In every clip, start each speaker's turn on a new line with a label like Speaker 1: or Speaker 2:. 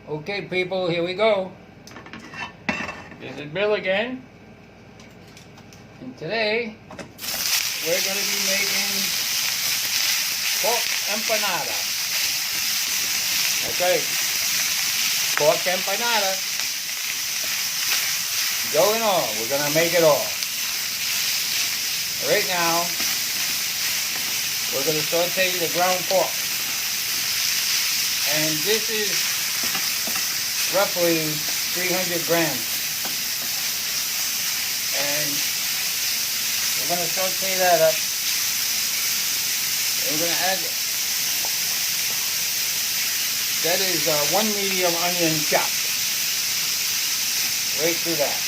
Speaker 1: Okay, people, here we go. This is Bill again. And today, we're going to be making pork empanada. Okay, pork empanada. Going on. We're going to make it all. Right now, we're going to saute the ground pork. And this is roughly 300 grams. And we're going to saute that up. And we're going to add, that is 1 medium onion chopped. Right through that.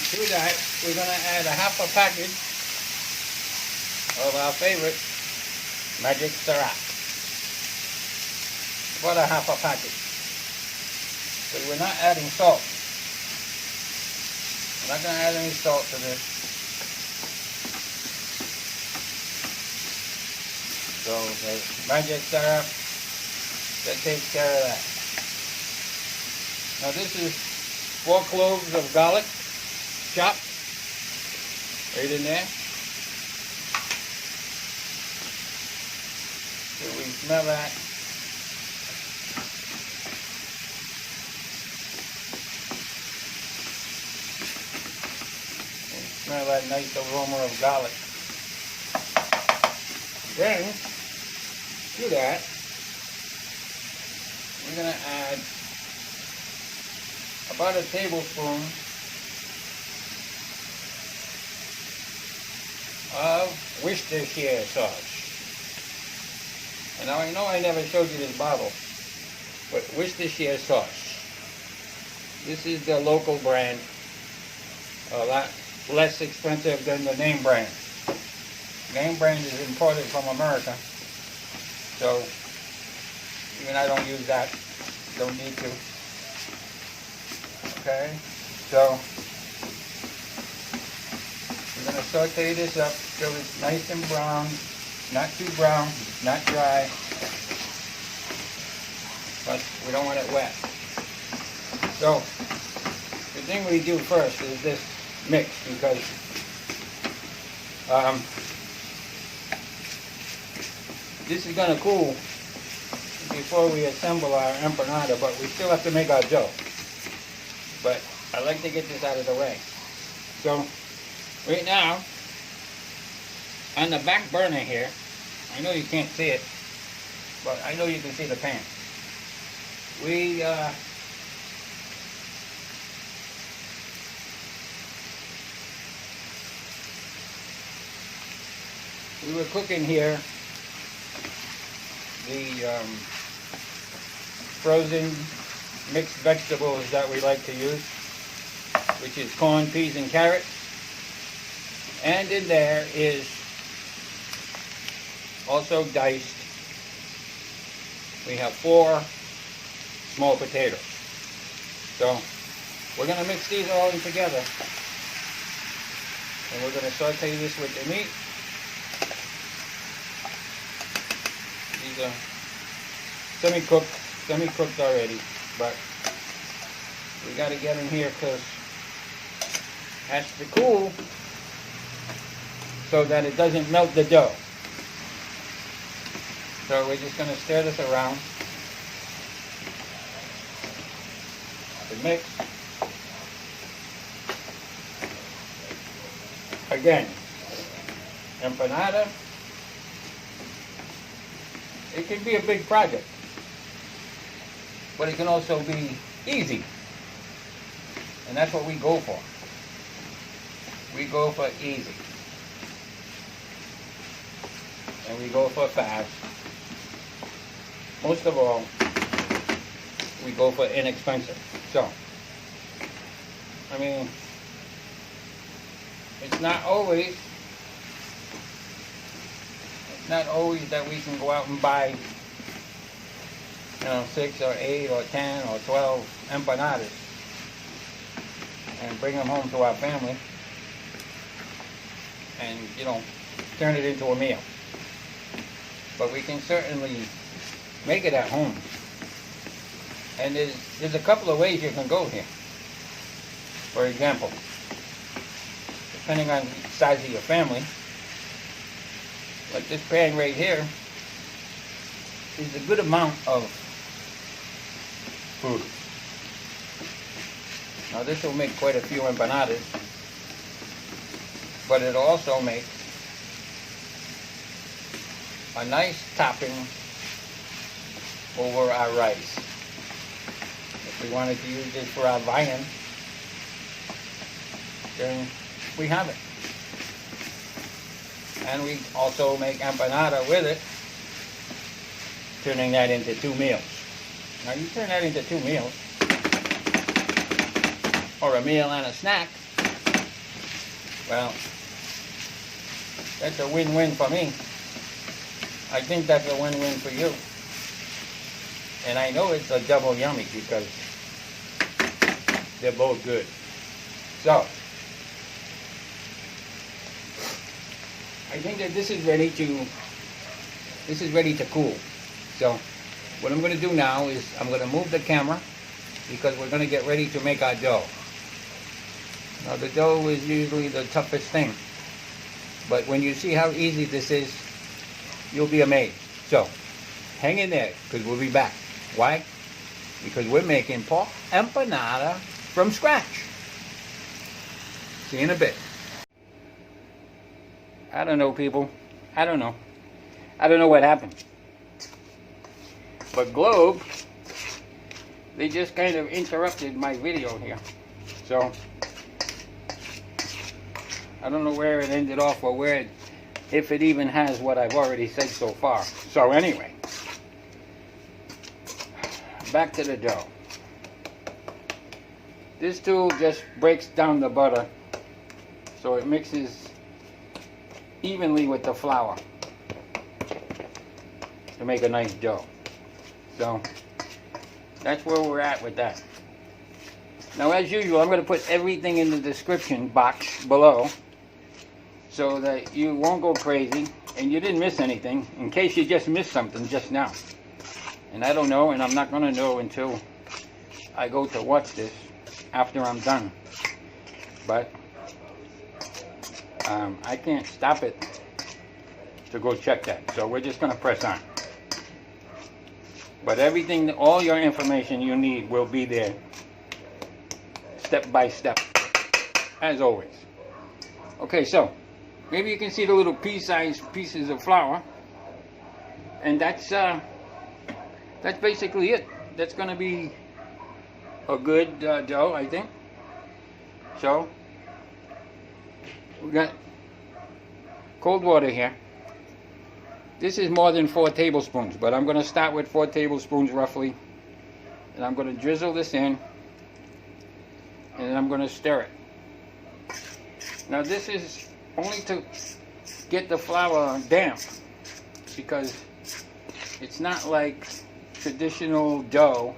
Speaker 1: To that, we're going to add a half a package of our favorite magic syrup. About a half a package. But we're not adding salt. We're not going to add any salt to this. So the magic syrup, that takes care of that. Now this is 4 cloves of garlic. Chopped right in there. So we smell that. And smell that nice aroma of garlic. Then, to that, we're going to add about a tablespoon of Worcestershire sauce. And now I know I never showed you this bottle, but Worcestershire sauce. This is the local brand, a lot less expensive than the name brand. Name brand is imported from America, so even I don't use that, don't need to. Okay, so we're going to saute this up till it's nice and brown, not too brown, not dry, but we don't want it wet. So the thing we do first is this mix, because this is going to cool before we assemble our empanada, but we still have to make our dough. But I like to get this out of the way. So right now, on the back burner here, I know you can't see it, but I know you can see the pan. We were cooking here the frozen mixed vegetables that we like to use, which is corn, peas, and carrots. And in there is also diced. We have 4 small potatoes. So we're going to mix these all in together. And we're going to saute this with the meat. These are semi-cooked already, but we got to get them here because it has to cool so that it doesn't melt the dough. So we're just going to stir this around to mix. Again, empanada, it can be a big project, but it can also be easy. And that's what we go for. We go for easy. And we go for fast. Most of all, we go for inexpensive. So, I mean, it's not always not always that we can go out and buy, 6 or 8 or 10 or 12 empanadas and bring them home to our family and, turn it into a meal. But we can certainly make it at home. And there's a couple of ways you can go here. For example, depending on the size of your family, like this pan right here is a good amount of food. Now this will make quite a few empanadas, but it'll also make a nice topping over our rice. If we wanted to use this for our viand, then we have it. And we also make empanada with it, turning that into 2 meals. Now you turn that into 2 meals, or a meal and a snack, well, that's a win-win for me. I think that's a win-win for you. And I know it's a double yummy because they're both good. So, I think that this is ready to cool. So, what I'm going to do now is I'm going to move the camera because we're going to get ready to make our dough. Now the dough is usually the toughest thing, but when you see how easy this is, you'll be amazed. So, hang in there because we'll be back. Why? Because we're making pork empanada from scratch. See you in a bit. I don't know, people. I don't know. I don't know what happened. But Globe, they just kind of interrupted my video here. So, I don't know where it ended off or if it even has what I've already said so far. So anyway, back to the dough. This tool just breaks down the butter so it mixes evenly with the flour to make a nice dough. So that's where we're at with that. Now as usual, I'm going to put everything in the description box below so that you won't go crazy and you didn't miss anything in case you just missed something just now. And I don't know, and I'm not going to know until I go to watch this after I'm done. But I can't stop it to go check that. So we're just going to press on. But everything, all your information you need will be there step by step, as always. Okay, so maybe you can see the little pea-sized pieces of flour, and that's basically it. That's going to be a good dough, I think. So we got cold water here. This is more than 4 tablespoons, but I'm going to start with 4 tablespoons roughly, and I'm going to drizzle this in, and then I'm going to stir it. Now this is only to get the flour damp, because it's not like traditional dough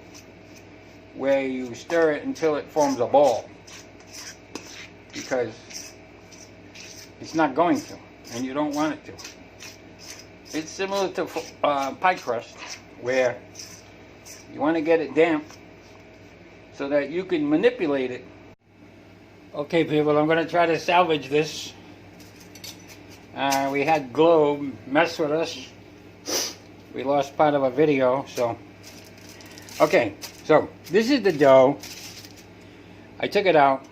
Speaker 1: where you stir it until it forms a ball, because it's not going to, and you don't want it to. It's similar to pie crust, where you want to get it damp so that you can manipulate it. Okay, people, I'm going to try to salvage this. We had Globe mess with us. We lost part of a video, so. Okay, so this is the dough. I took it out.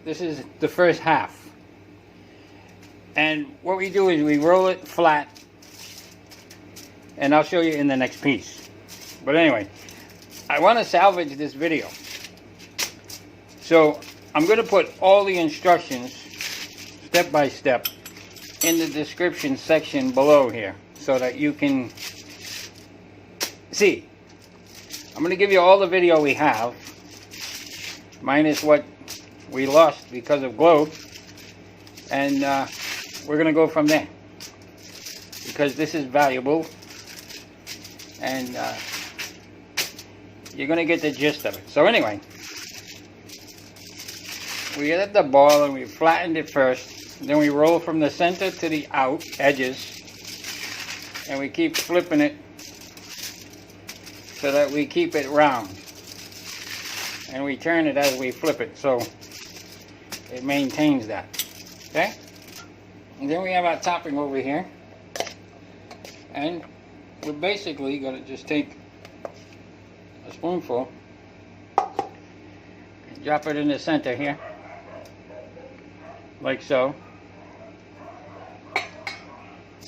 Speaker 1: This is the first half. And what we do is we roll it flat, and I'll show you in the next piece. But anyway, I want to salvage this video. So I'm going to put all the instructions, step by step, in the description section below here, so that you can see. I'm going to give you all the video we have, minus what we lost because of Globe, and we're going to go from there. because this is valuable, and you're going to get the gist of it. So anyway, we get the ball and we flattened it first, then we roll from the center to the out edges, and we keep flipping it so that we keep it round, and we turn it as we flip it so it maintains that. Okay, and then we have our topping over here, and we're basically going to just take a spoonful and drop it in the center here, like so,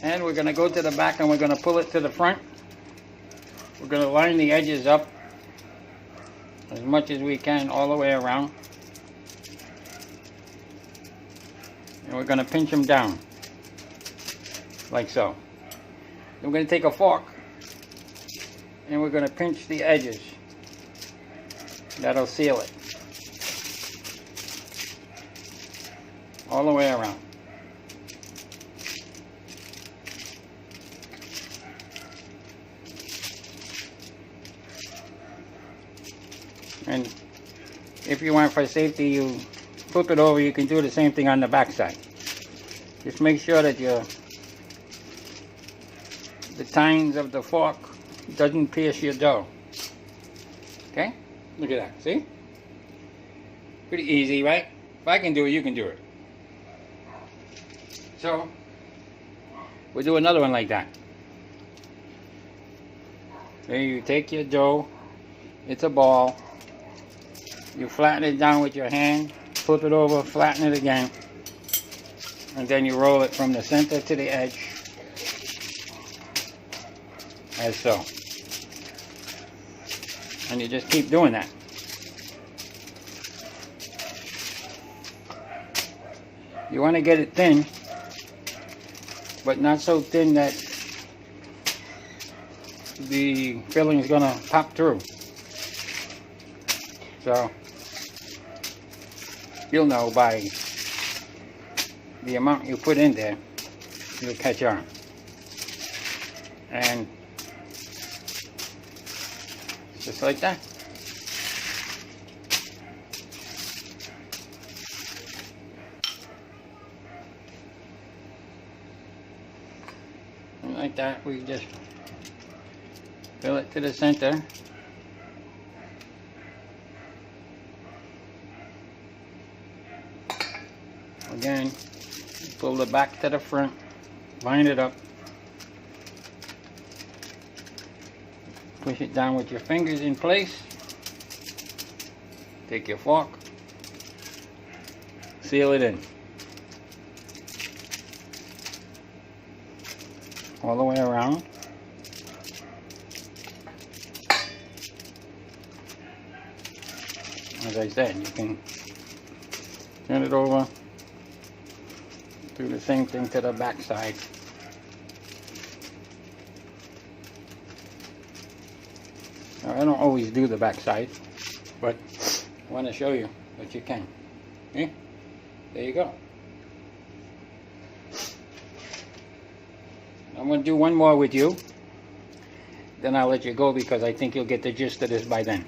Speaker 1: and we're going to go to the back and we're going to pull it to the front. We're going to line the edges up as much as we can all the way around, and we're going to pinch them down like so. Then we're going to take a fork and we're going to pinch the edges. That'll seal it all the way around. And if you want for safety, you flip it over. You can do the same thing on the back side. Just make sure that the tines of the fork doesn't pierce your dough. Okay? Look at that. See? Pretty easy, right? If I can do it, you can do it. So, we'll do another one like that. So you take your dough. It's a ball. You flatten it down with your hand. Flip it over. Flatten it again. And then you roll it from the center to the edge. As so. And you just keep doing that. You want to get it thin, but not so thin that the filling is going to pop through. So you'll know by the amount you put in there, you'll catch on. And just like that. And like that, we just fill it to the center. Again, pull the back to the front, line it up. Push it down with your fingers in place. Take your fork. Seal it in. All the way around. As I said, you can turn it over. Do the same thing to the back side. Now, I don't always do the back side, but I want to show you that you can. Okay? There you go. I'm going to do one more with you. Then I'll let you go because I think you'll get the gist of this by then.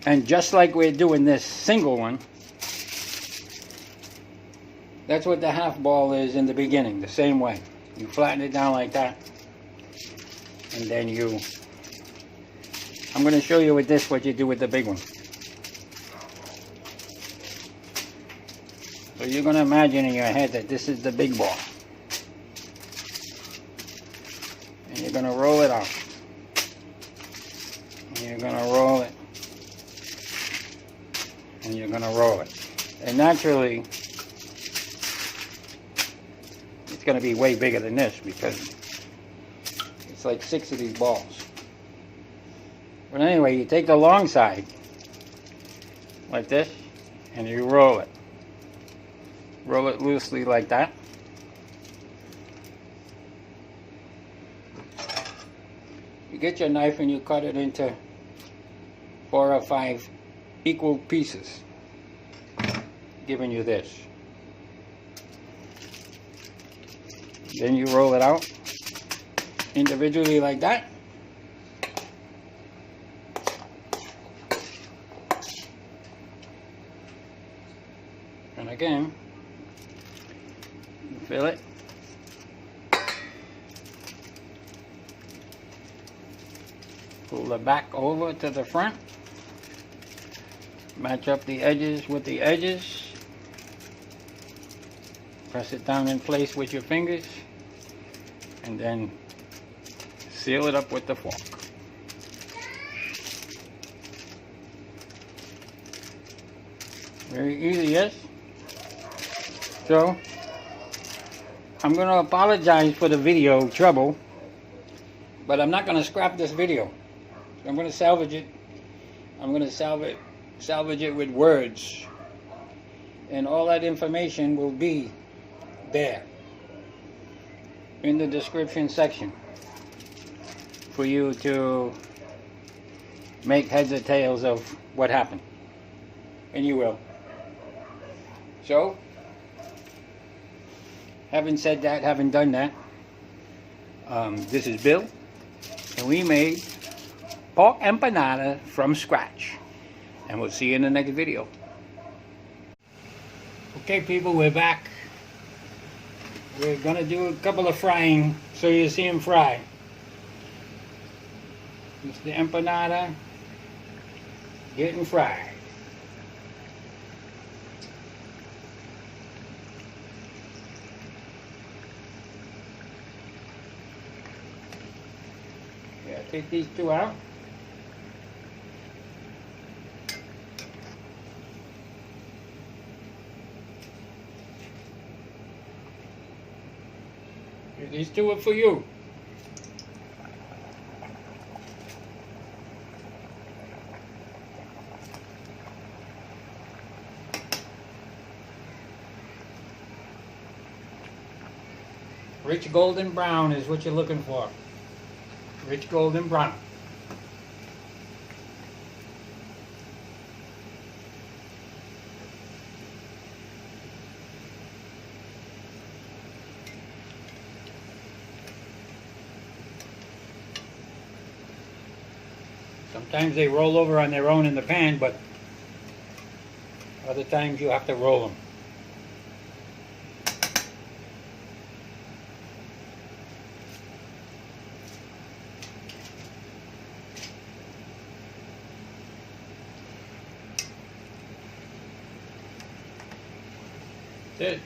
Speaker 1: And just like we're doing this single one, that's what the half ball is in the beginning, the same way. You flatten it down like that, and then I'm going to show you with this what you do with the big one. So you're going to imagine in your head that this is the big ball. And you're going to roll it out. And you're going to roll it. And you're going to roll it. And naturally, it's going to be way bigger than this because it's like 6 of these balls. But anyway, you take the long side like this and you roll it. Roll it loosely like that. You get your knife and you cut it into 4 or 5 equal pieces. giving you this. Then you roll it out individually like that. And again, you fill it. Pull the back over to the front. Match up the edges with the edges. Press it down in place with your fingers. And then seal it up with the fork. Very easy, yes? So, I'm going to apologize for the video trouble, but I'm not going to scrap this video. I'm going to salvage it. I'm going to salvage it with words. And all that information will be there in the description section for you to make heads or tails of what happened. And you will. So, having said that, having done that, this is Bill, and we made pork empanada from scratch. And we'll see you in the next video. Okay people, we're back. We're going to do a couple of frying so you see them fry. It's the empanada getting fried. Yeah, take these two out. These two are for you. Rich golden brown is what you're looking for. Rich golden brown. Sometimes they roll over on their own in the pan, but other times you have to roll them. That's it.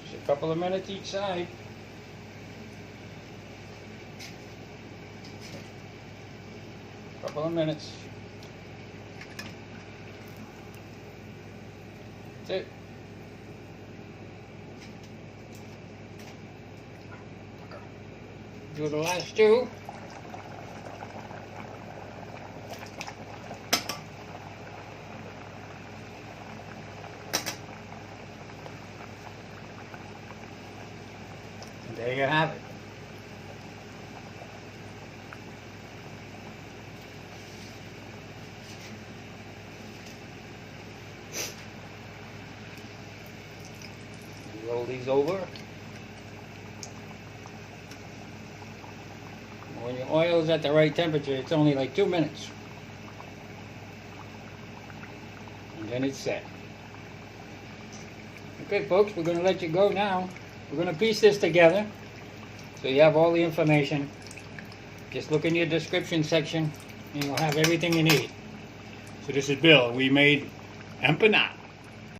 Speaker 1: Just a couple of minutes each side. Couple of minutes. That's it. Do the last two. And there you have it. Roll these over. When your oil's at the right temperature, it's only like 2 minutes. And then it's set. Okay folks, we're going to let you go now. We're going to piece this together so you have all the information. Just look in your description section and you'll have everything you need. So this is Bill. We made empanada.